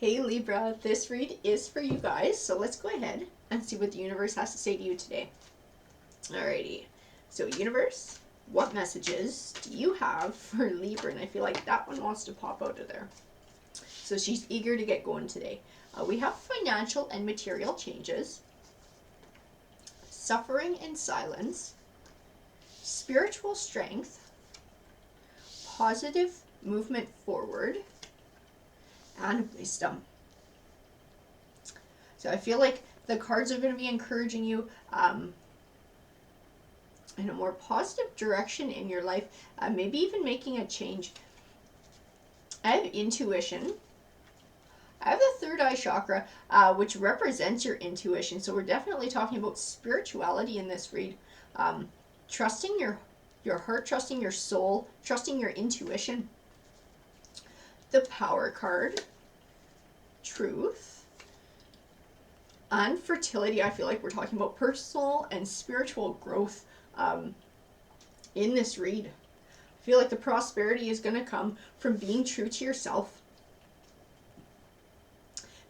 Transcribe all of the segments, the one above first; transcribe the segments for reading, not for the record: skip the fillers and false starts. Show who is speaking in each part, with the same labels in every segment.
Speaker 1: Hey Libra, this read is for you guys, so let's go ahead and see what the universe has to say to you today. Alrighty, so universe, what messages do you have for Libra? And I feel like that one wants to pop out of there. So she's eager to get going today. We have financial and material changes, suffering and silence, spiritual strength, positive movement forward, and wisdom. So I feel like the cards are going to be encouraging you in a more positive direction in your life, maybe even making a change. I have intuition. I have the third eye chakra, which represents your intuition. So we're definitely talking about spirituality in this read. Trusting your heart, trusting your soul, trusting your intuition. The Power card, truth, and fertility. I feel like we're talking about personal and spiritual growth in this read. I feel like the prosperity is going to come from being true to yourself.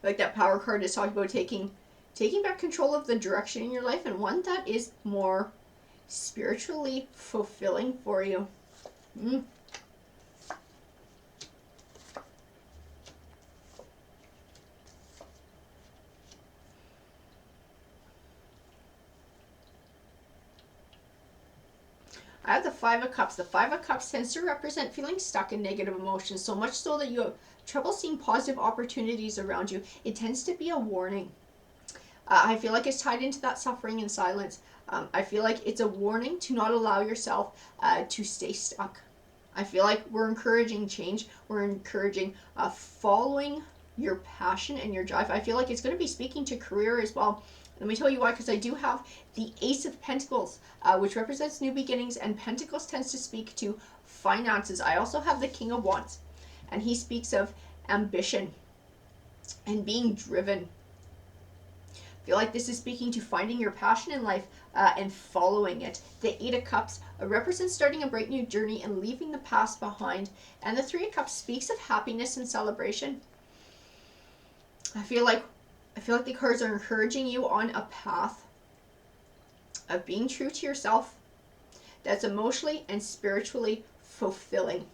Speaker 1: Like that Power card is talking about taking back control of the direction in your life, and one that is more spiritually fulfilling for you. I have the Five of Cups. The Five of Cups tends to represent feeling stuck in negative emotions, so much so that you have trouble seeing positive opportunities around you. It tends to be a warning. I feel like it's tied into that suffering and silence. I feel like it's a warning to not allow yourself to stay stuck. I feel like we're encouraging change. We're encouraging following your passion and your drive. I feel like it's going to be speaking to career as well. Let me tell you why, because I do have the Ace of Pentacles, which represents new beginnings, and Pentacles tends to speak to finances. I also have the King of Wands, and he speaks of ambition and being driven. I feel like this is speaking to finding your passion in life and following it. The Eight of Cups represents starting a bright new journey and leaving the past behind. And the Three of Cups speaks of happiness and celebration. I feel like the cards are encouraging you on a path of being true to yourself that's emotionally and spiritually fulfilling.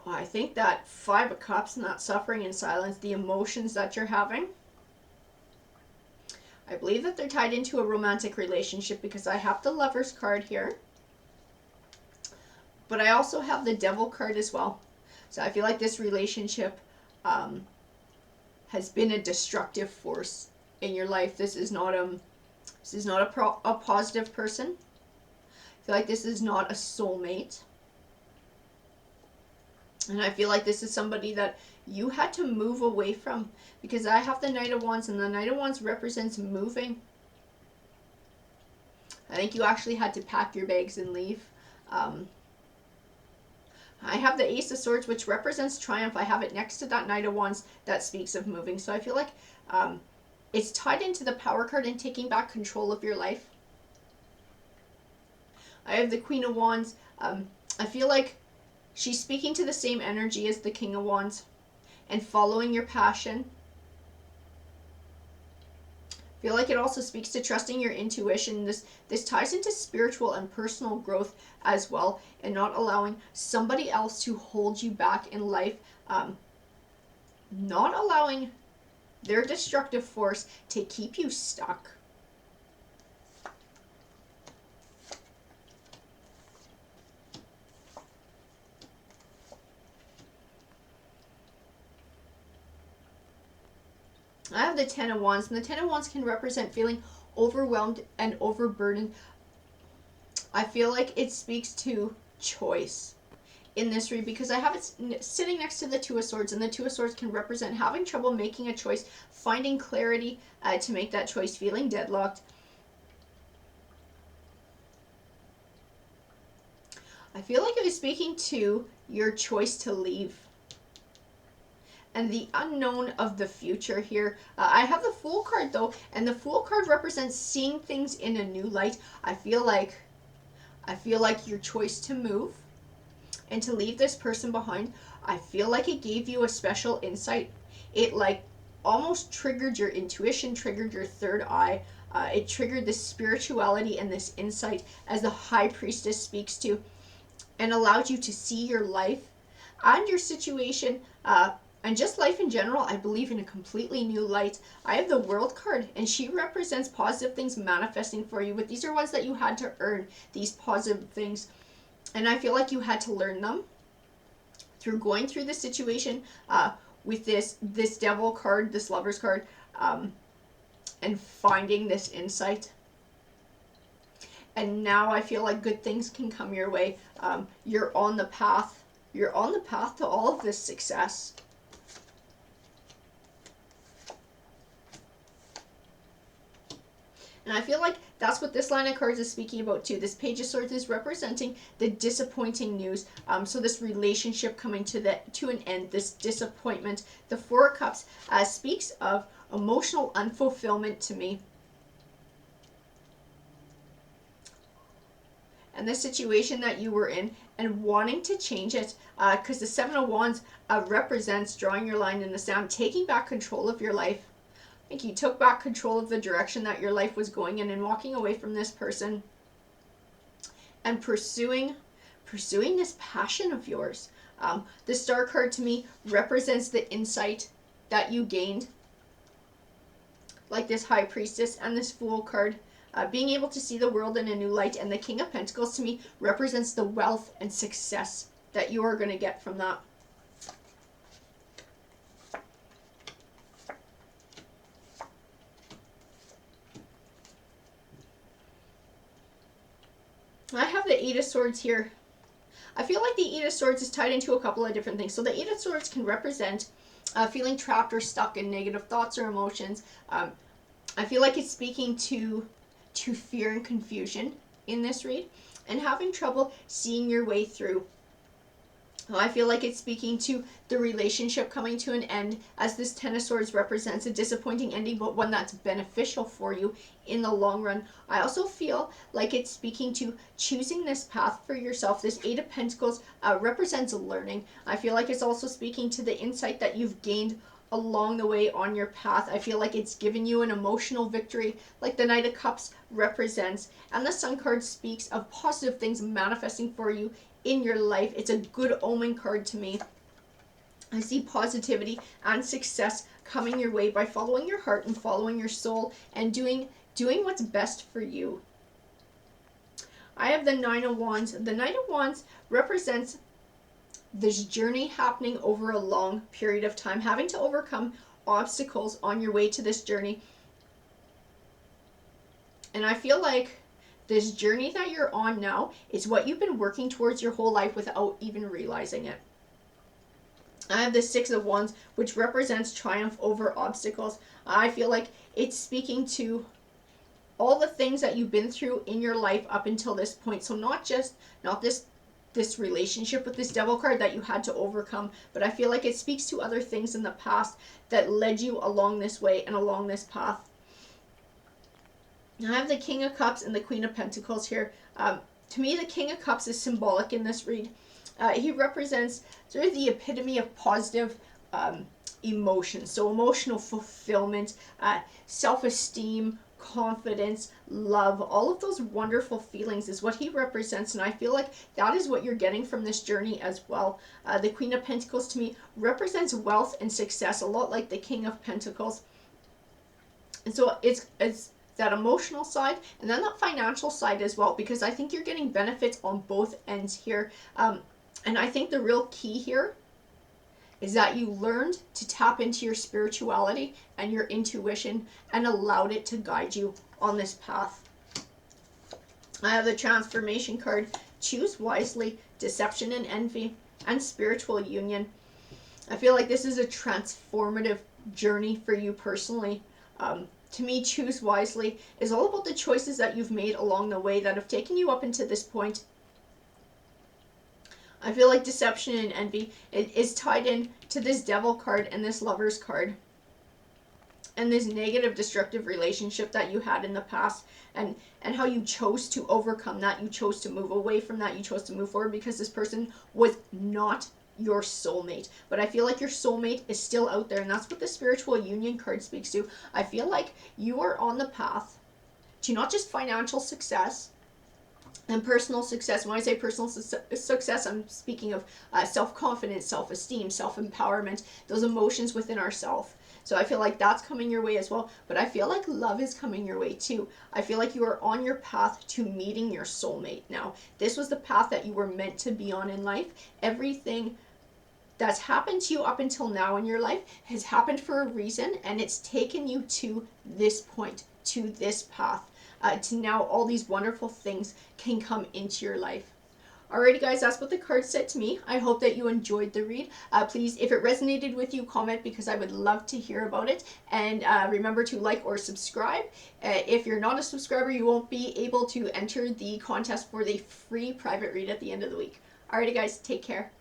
Speaker 1: I think that Five of Cups and that suffering and silence, the emotions that you're having, I believe that they're tied into a romantic relationship, because I have the Lovers card here. But I also have the Devil card as well. So I feel like this relationship has been a destructive force in your life. This is not a positive person. I feel like this is not a soulmate. And I feel like this is somebody that you had to move away from, because I have the Knight of Wands, and the Knight of Wands represents moving. I think you actually had to pack your bags and leave. I have the Ace of Swords, which represents triumph. I have it next to that Knight of Wands that speaks of moving. So I feel like it's tied into the Power card and taking back control of your life. I have the Queen of Wands. I feel like she's speaking to the same energy as the King of Wands and following your passion. I feel like it also speaks to trusting your intuition. This ties into spiritual and personal growth as well, and not allowing somebody else to hold you back in life, not allowing their destructive force to keep you stuck. I have the Ten of Wands, and the Ten of Wands can represent feeling overwhelmed and overburdened. I feel like it speaks to choice in this read, because I have it sitting next to the Two of Swords, and the Two of Swords can represent having trouble making a choice, finding clarity to make that choice, feeling deadlocked. I feel like it was speaking to your choice to leave. and the unknown of the future here. I have the Fool card though, and the Fool card represents seeing things in a new light. I feel like your choice to move and to leave this person behind, I feel like it gave you a special insight. It like almost triggered your intuition, triggered your third eye. It triggered this spirituality and this insight as the High Priestess speaks to, and allowed you to see your life and your situation, and just life in general, I believe, in a completely new light. I have the World card, and she represents positive things manifesting for you, but these are ones that you had to earn, these positive things. And I feel like you had to learn them through going through the situation with this Devil card, this Lovers card, and finding this insight. And now I feel like good things can come your way. You're on the path. You're on the path to all of this success. And I feel like that's what this line of cards is speaking about too. This Page of Swords is representing the disappointing news. So this relationship coming to an end, this disappointment. The Four of Cups speaks of emotional unfulfillment to me. And the situation that you were in and wanting to change it, because the Seven of Wands represents drawing your line in the sand, taking back control of your life. I think you took back control of the direction that your life was going in and walking away from this person and pursuing this passion of yours. The Star card to me represents the insight that you gained, like this High Priestess, and this Fool card, being able to see the world in a new light. And the King of Pentacles to me represents the wealth and success that you are going to get from that. I have the Eight of Swords here. I feel like the Eight of Swords is tied into a couple of different things. So the Eight of Swords can represent feeling trapped or stuck in negative thoughts or emotions. I feel like it's speaking to fear and confusion in this read, and having trouble seeing your way through. I feel like it's speaking to the relationship coming to an end, as this Ten of Swords represents a disappointing ending, but one that's beneficial for you in the long run. I also feel like it's speaking to choosing this path for yourself. This Eight of Pentacles represents learning. I feel like it's also speaking to the insight that you've gained along the way on your path. I feel like it's given you an emotional victory, like the Knight of Cups represents. And the Sun card speaks of positive things manifesting for you in your life. It's a good omen card to me. I see positivity and success coming your way by following your heart and following your soul and doing what's best for you. I have the Nine of Wands. The Knight of Wands represents this journey happening over a long period of time, having to overcome obstacles on your way to this journey. And I feel like this journey that you're on now is what you've been working towards your whole life without even realizing it. I have the Six of Wands, which represents triumph over obstacles. I feel like it's speaking to all the things that you've been through in your life up until this point. So not this relationship with this Devil card that you had to overcome, but I feel like it speaks to other things in the past that led you along this way and along this path. I have the King of Cups and the Queen of Pentacles here. To me, the King of Cups is symbolic in this read. He represents sort of the epitome of positive emotions. So emotional fulfillment, self-esteem, confidence, love, all of those wonderful feelings is what he represents. And I feel like that is what you're getting from this journey as well. The Queen of Pentacles to me represents wealth and success, a lot like the King of Pentacles. And so it's that emotional side and then that financial side as well, because I think you're getting benefits on both ends here. And I think the real key here is that you learned to tap into your spirituality and your intuition and allowed it to guide you on this path. I have the Transformation card. Choose wisely, deception and envy, and spiritual union. I feel like this is a transformative journey for you personally. To me, choose wisely is all about the choices that you've made along the way that have taken you up into this point. I feel like deception and envy is tied in to this Devil card and this Lovers card. And this negative destructive relationship that you had in the past, and how you chose to overcome that, you chose to move away from that, you chose to move forward because this person was not your soulmate. But I feel like your soulmate is still out there, and that's what the spiritual union card speaks to. I feel like you are on the path to not just financial success and personal success. When I say personal success, I'm speaking of self-confidence, self-esteem, self-empowerment, those emotions within ourselves. So I feel like that's coming your way as well. But I feel like love is coming your way too. I feel like you are on your path to meeting your soulmate now. This was the path that you were meant to be on in life. Everything that's happened to you up until now in your life has happened for a reason, and it's taken you to this point, to this path, to now all these wonderful things can come into your life. Alrighty guys, that's what the card said to me. I hope that you enjoyed the read. Please, if it resonated with you, comment, because I would love to hear about it. And remember to like or subscribe. If you're not a subscriber, you won't be able to enter the contest for the free private read at the end of the week. Alrighty guys, take care.